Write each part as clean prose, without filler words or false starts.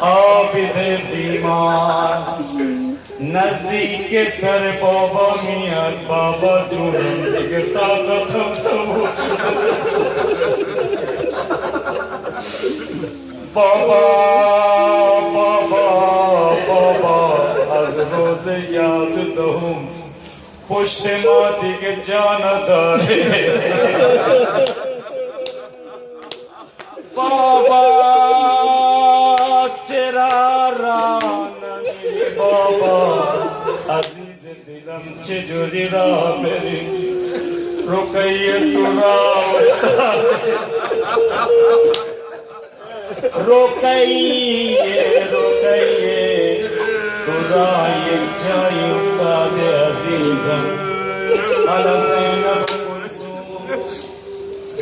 عابد بیمار نزدیک سر بابا میاد، بابا جونم دیگه طاقتم تموم بابا بابا بابا از روز 11 پشت ما دیگه جا نداره بابا چرا راه نمیری بابا عزیز دلم چجوری راه بریم رقیه تو راه رقیه تو راه یک جای افتاده عزیزم حالا زینب کلثوم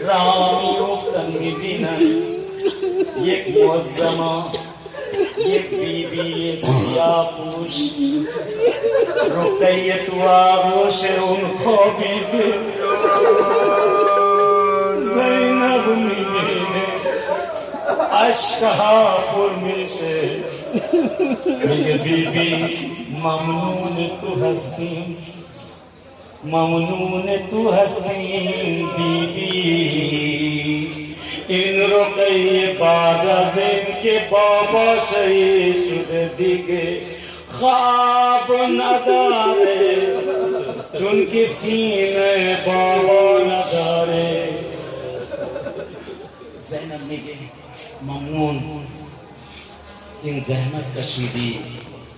راه میافتن میبینن یک معظما یک بیبی سیاه پوش رقیه تو آغوش اون خوابیده زینب میبینه عشقها پر میشه میگه بیبی ممنون تو هستیم ممنون تو هستیم بیبی این رقیه بعد از این که بابا شهید شده دیگه خواب نداره چون که سینه بابا نداره زینب میگه ممنون این زحمت کشیدی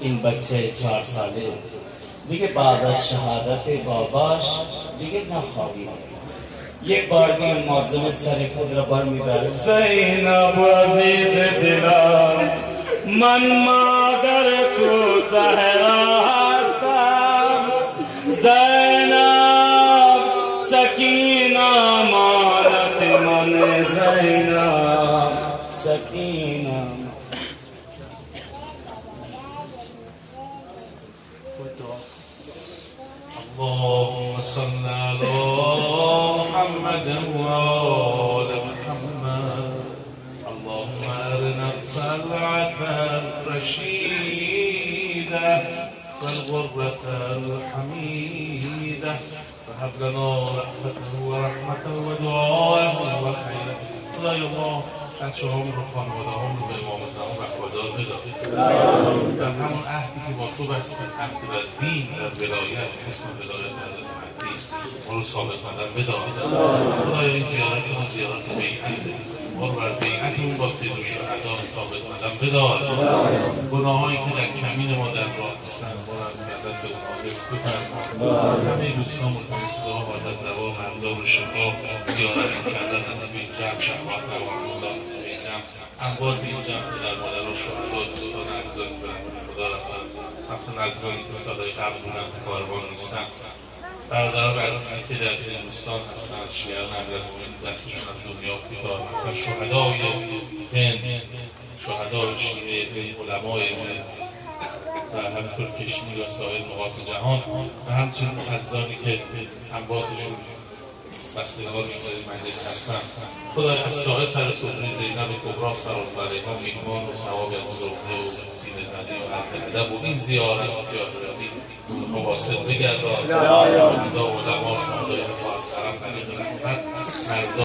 این بچه 4 ساله دیگه بعد از شهادت باباش دیگه نخوابید یک بار دیگه معظم سر خود را بر می‌دارد زینب عزیز دلم من مادر تو زهرا هستم زینب سکینه مالت من زینب سکینه اللهم صل على محمد وآل محمد اللهم أرنا الطلعة الرشيدة والغرة الحميدة وهب لنا رأفته ورحمته ودعاءه والخير خدای ما بچه هم رو خانواده هم رو به امام زمان وفادار بدارید در همون عهدی که با تو بستیم عهد در دین در ولایت حسن ولایت در حدیث ما رو ثابت قدم بدار خدایا این زیارت ما زیارت بیعتی ما رو بر بیعت اون با سید الشهدا ثابت قدم بدار گناهایی که در کمین ما در راه هستن ما رو از مدد به گناه حفظ بفرما همه دوستان متوسطا حاجت روا مردار و شفا زیارت کردن نصیب این جمع شفاعت روان نصیب این جمع اموات این جمع پدر مادر و شهدا دوستان عزیزان که به خدا رفتن مخصوصا عزیزانی که سالهای قبل بودن که کاروان نیستن برادران عزیزی که در هندوستان هستن شیعیان امیرالمومنین دستشون از دنیا کوتاه مثلا شهدای هند شهدای شیعه علمای هند و همینطور کشمیر و سایر نقاط جهان و همچنین عزیزانی که امواتشون بستگارشون در این مجلس هستن خدای از سایه سر سفره زینب کبری سلام علیها میهمان و ثواب از روزه و سینه زنی و عرض ادب و این زیارت که یادرسی مواصل بگردان شهدا علما شهدای حفاظ کرم طریق رحمت